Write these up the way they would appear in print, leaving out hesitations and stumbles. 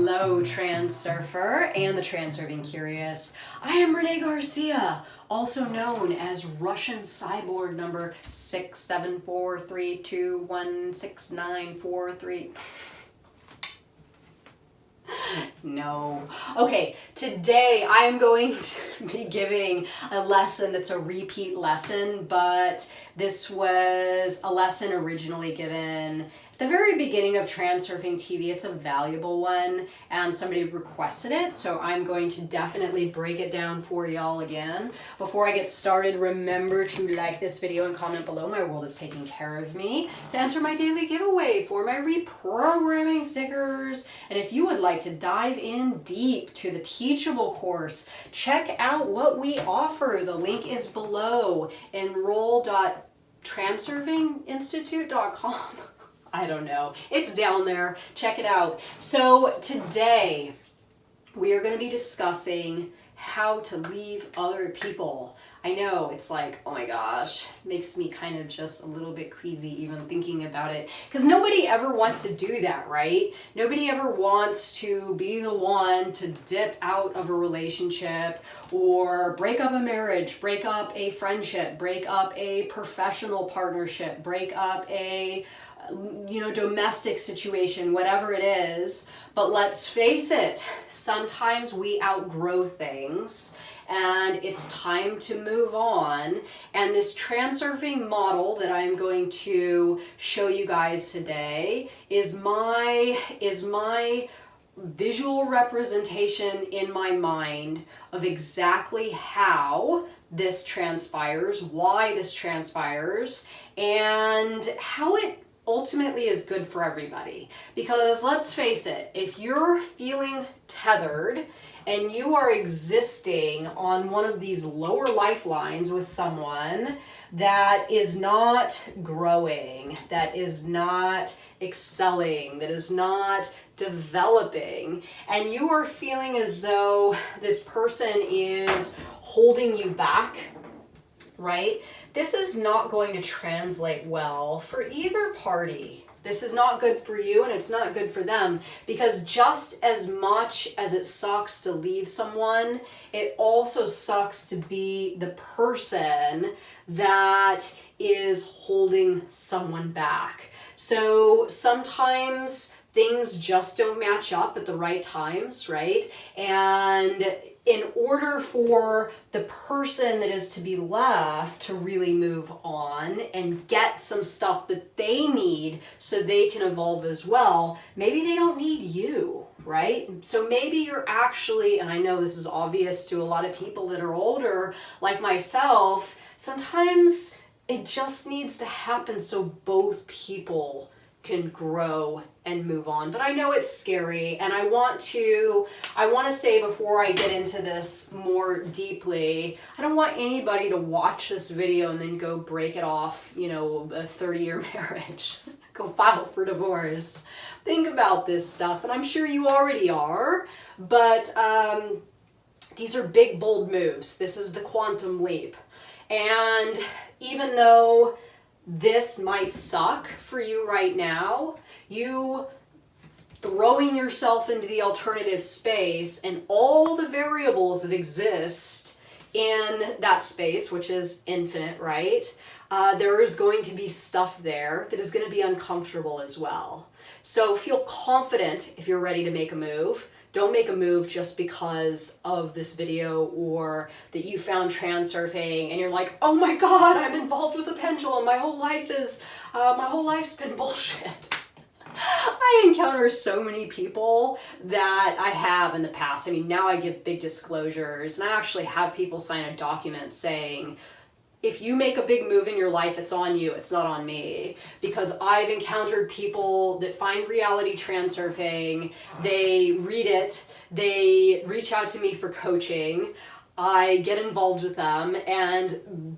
Hello, Transurfer and the Transurfing Curious. I am Renee Garcia, also known as Russian Cyborg number 674321694. No. Okay, today I am going to be giving a lesson that's a repeat lesson, but this was a lesson originally given at the very beginning of TransurfingTV. It's a valuable one and somebody requested it, so I'm going to definitely break it down for y'all again. Before I get started, remember to like this video and comment below. My world is taking care of me. To enter my daily giveaway for my reprogramming stickers. And if you would like to dive in deep to the Teachable course, check out what we offer. The link is below. Enroll.transurfinginstitute.com. I don't know. It's down there. Check it out. So today we are going to be discussing how to leave other people. I know it's like, oh my gosh, makes me kind of just a little bit queasy even thinking about it, because nobody ever wants to do that, right? Nobody ever wants to be the one to dip out of a relationship or break up a marriage, break up a friendship, break up a professional partnership, break up a domestic situation, whatever it is. But let's face it, sometimes we outgrow things and it's time to move on. And this transurfing model that I'm going to show you guys today is my visual representation in my mind of exactly how this transpires, why this transpires, and how it ultimately is good for everybody. Because let's face it, if you're feeling tethered and you are existing on one of these lower lifelines with someone that is not growing, that is not excelling, that is not developing, and you are feeling as though this person is holding you back, right? This is not going to translate well for either party. This is not good for you and it's not good for them, because just as much as it sucks to leave someone, it also sucks to be the person that is holding someone back. So sometimes things just don't match up at the right times, right? And in order for the person that is to be left to really move on and get some stuff that they need so they can evolve as well, maybe they don't need you, right? So maybe you're actually, and I know this is obvious to a lot of people that are older, like myself, sometimes it just needs to happen so both people can grow and move on. But I know it's scary, and I want to say before I get into this more deeply, I don't want anybody to watch this video and then go break it off, a 30-year marriage, go file for divorce. Think about this stuff, and I'm sure you already are, but these are big, bold moves. This is the quantum leap. And even though this might suck for you right now, you throwing yourself into the alternative space and all the variables that exist in that space, which is infinite, right? There is going to be stuff there that is going to be uncomfortable as well. So feel confident if you're ready to make a move. Don't make a move just because of this video or that you found transurfing and you're like, oh my God, I'm involved with a pendulum. My whole life's been bullshit. I encounter so many people that I have in the past. I mean, now I give big disclosures, and I actually have people sign a document saying, if you make a big move in your life, it's on you, it's not on me. Because I've encountered people that find Reality Transurfing, they read it, they reach out to me for coaching, I get involved with them, and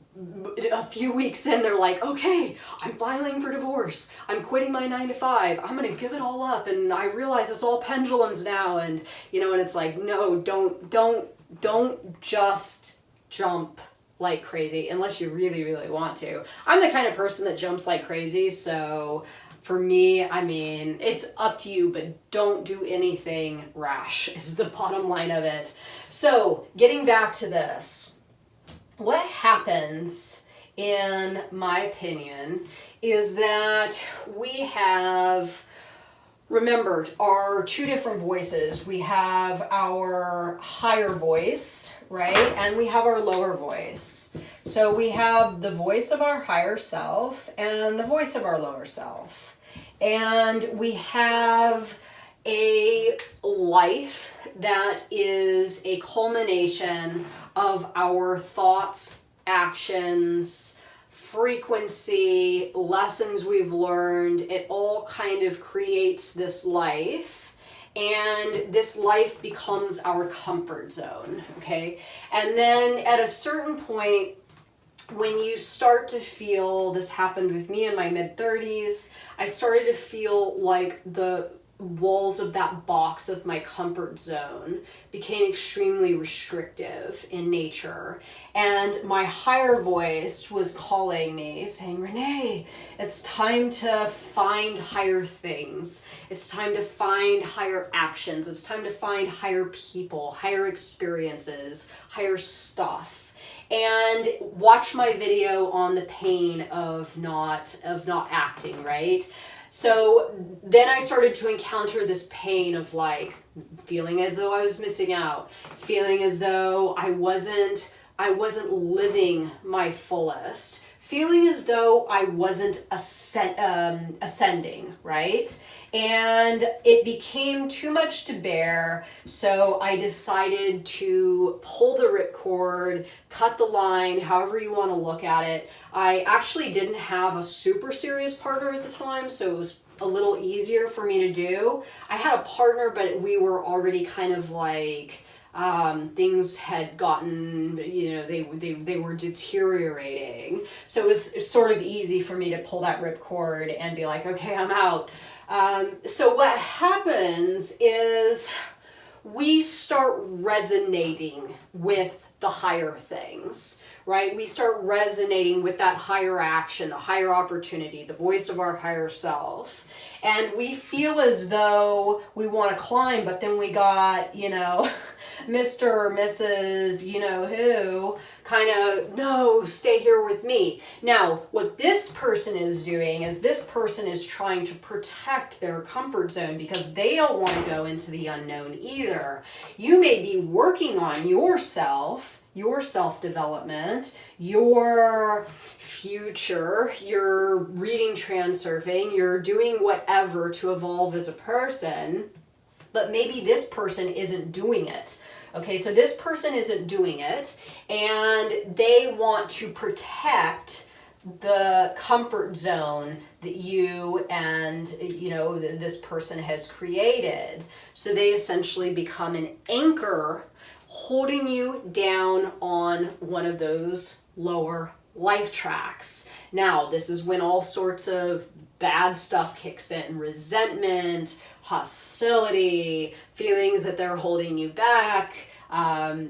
a few weeks in, they're like, okay, I'm filing for divorce, I'm quitting my 9-to-5, I'm gonna give it all up, and I realize it's all pendulums now, and and it's like, no, don't just jump like crazy unless you really, really want to. I'm the kind of person that jumps like crazy, so For me, I mean, it's up to you, but don't do anything rash is the bottom line of it. So getting back to this, what happens, in my opinion, is that we have, remember, our two different voices. We have our higher voice, right? And we have our lower voice. So we have the voice of our higher self and the voice of our lower self. And we have a life that is a culmination of our thoughts, actions, frequency, lessons we've learned. It all kind of creates this life, and this life becomes our comfort zone, okay? And then at a certain point, when you start to feel, this happened with me in my mid-30s, I started to feel like the walls of that box of my comfort zone became extremely restrictive in nature. And my higher voice was calling me, saying, Renee, it's time to find higher things. It's time to find higher actions. It's time to find higher people, higher experiences, higher stuff. And watch my video on the pain of not acting, right? So then I started to encounter this pain of like feeling as though I was missing out, feeling as though I wasn't living my fullest, feeling as though I wasn't ascending, right? And it became too much to bear, so I decided to pull the ripcord, cut the line, however you want to look at it. I actually didn't have a super serious partner at the time, so it was a little easier for me to do. I had a partner, but we were already kind of like, things had gotten, they were deteriorating. So it was sort of easy for me to pull that ripcord and be like, okay, I'm out. So what happens is we start resonating with the higher things, right? We start resonating with that higher action, the higher opportunity, the voice of our higher self. And we feel as though we want to climb, but then we got, Mr. or Mrs. who kind of, no, stay here with me. Now, what this person is doing is this person is trying to protect their comfort zone because they don't want to go into the unknown either. You may be working on yourself, your self-development, your future, you're reading Transurfing, you're doing whatever to evolve as a person, but maybe this person isn't doing it. Okay, so this person isn't doing it, and they want to protect the comfort zone that you and this person has created. So they essentially become an anchor holding you down on one of those lower life tracks. Now, this is when all sorts of bad stuff kicks in: resentment, hostility, feelings that they're holding you back.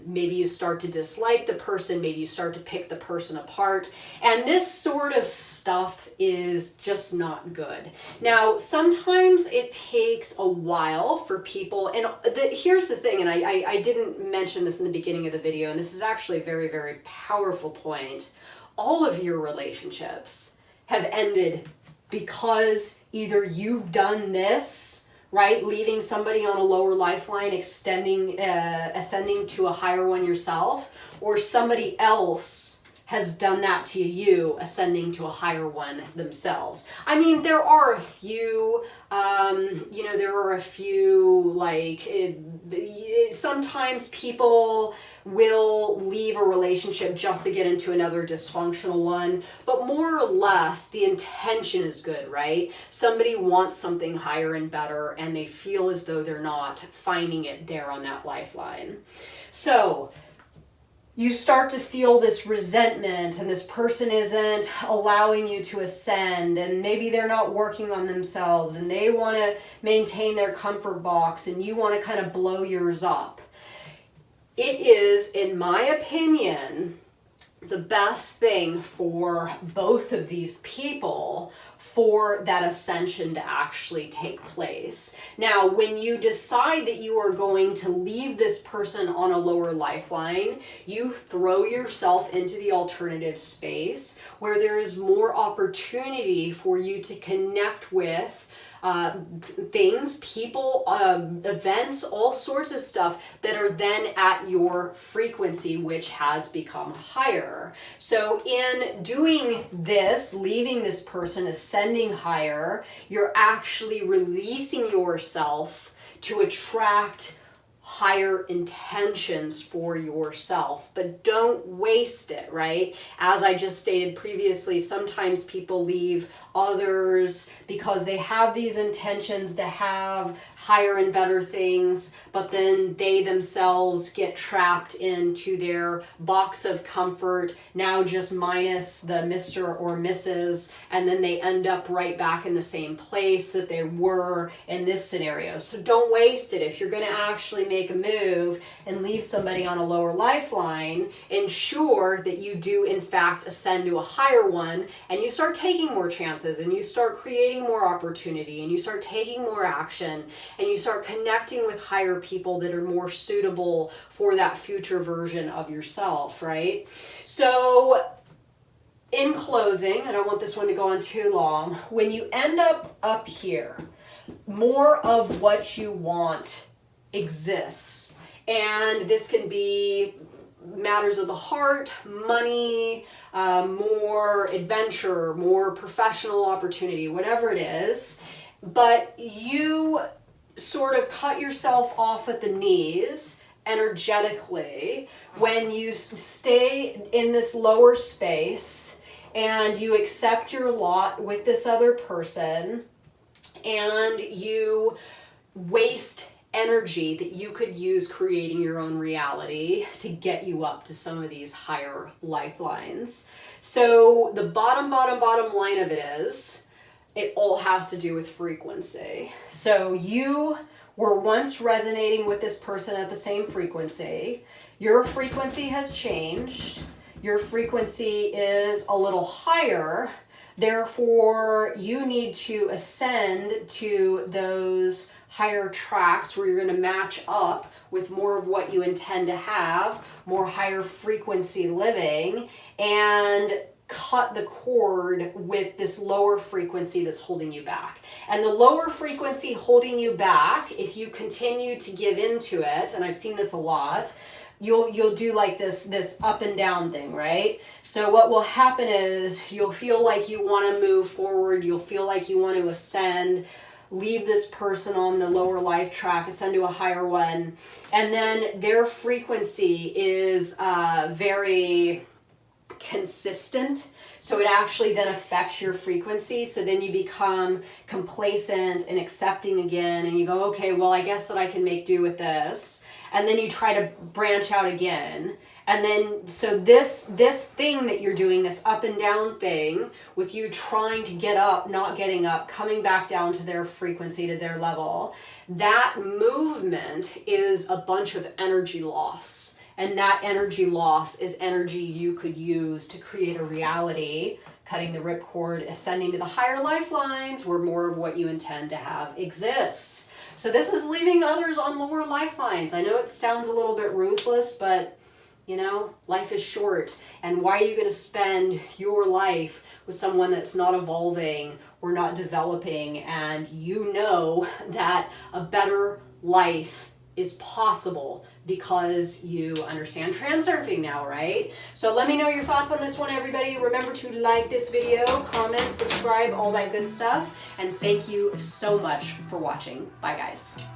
Maybe you start to dislike the person, maybe you start to pick the person apart, and this sort of stuff is just not good. Now, sometimes it takes a while for people, and here's the thing, and I didn't mention this in the beginning of the video, and this is actually a very, very powerful point. All of your relationships have ended because either you've done this, right? Leaving somebody on a lower lifeline, ascending to a higher one yourself, or somebody else has done that to you, ascending to a higher one themselves. I mean, there are a few, sometimes people will leave a relationship just to get into another dysfunctional one, but more or less the intention is good, right? Somebody wants something higher and better, and they feel as though they're not finding it there on that lifeline. So you start to feel this resentment, and this person isn't allowing you to ascend, and maybe they're not working on themselves, and they want to maintain their comfort box, and you want to kind of blow yours up. It is, in my opinion, the best thing for both of these people for that ascension to actually take place. Now, when you decide that you are going to leave this person on a lower lifeline, you throw yourself into the alternative space where there is more opportunity for you to connect with things, people, events, all sorts of stuff that are then at your frequency, which has become higher. So in doing this, leaving this person, ascending higher, you're actually releasing yourself to attract higher intentions for yourself, but don't waste it, right? As I just stated previously, sometimes people leave others because they have these intentions to have higher and better things, but then they themselves get trapped into their box of comfort, now just minus the Mr. or Mrs., and then they end up right back in the same place that they were in this scenario. So don't waste it. If you're going to actually make a move and leave somebody on a lower lifeline, ensure that you do in fact ascend to a higher one, and you start taking more chances, and you start creating more opportunity, and you start taking more action, and you start connecting with higher people that are more suitable for that future version of yourself, right? So in closing, I don't want this one to go on too long, when you end up here, more of what you want exists. And this can be matters of the heart, money, more adventure, more professional opportunity, whatever it is. But you sort of cut yourself off at the knees energetically when you stay in this lower space and you accept your lot with this other person, and you waste energy that you could use creating your own reality to get you up to some of these higher lifelines. So the bottom line of it is, it all has to do with frequency. So you were once resonating with this person at the same frequency. Your frequency has changed. Your frequency is a little higher. Therefore, you need to ascend to those higher tracks where you're going to match up with more of what you intend to have, more higher frequency living, and cut the cord with this lower frequency that's holding you back. And the lower frequency holding you back, if you continue to give into it, and I've seen this a lot, you'll do like this up and down thing, right? So what will happen is you'll feel like you want to move forward, you'll feel like you want to ascend, leave this person on the lower life track, ascend to a higher one, and then their frequency is very consistent, so it actually then affects your frequency. So then you become complacent and accepting again, and you go, okay, well, I guess that I can make do with this, and then you try to branch out again. And then so this thing that you're doing, this up and down thing, with you trying to get up, not getting up, coming back down to their frequency, to their level, that movement is a bunch of energy loss. And that energy loss is energy you could use to create a reality, cutting the ripcord, ascending to the higher lifelines where more of what you intend to have exists. So this is leaving others on lower lifelines. I know it sounds a little bit ruthless, but you know, life is short. And why are you going to spend your life with someone that's not evolving or not developing? And you know that a better life is possible because you understand transurfing now, right? So let me know your thoughts on this one, everybody. Remember to like this video, comment, subscribe, all that good stuff. And thank you so much for watching. Bye, guys.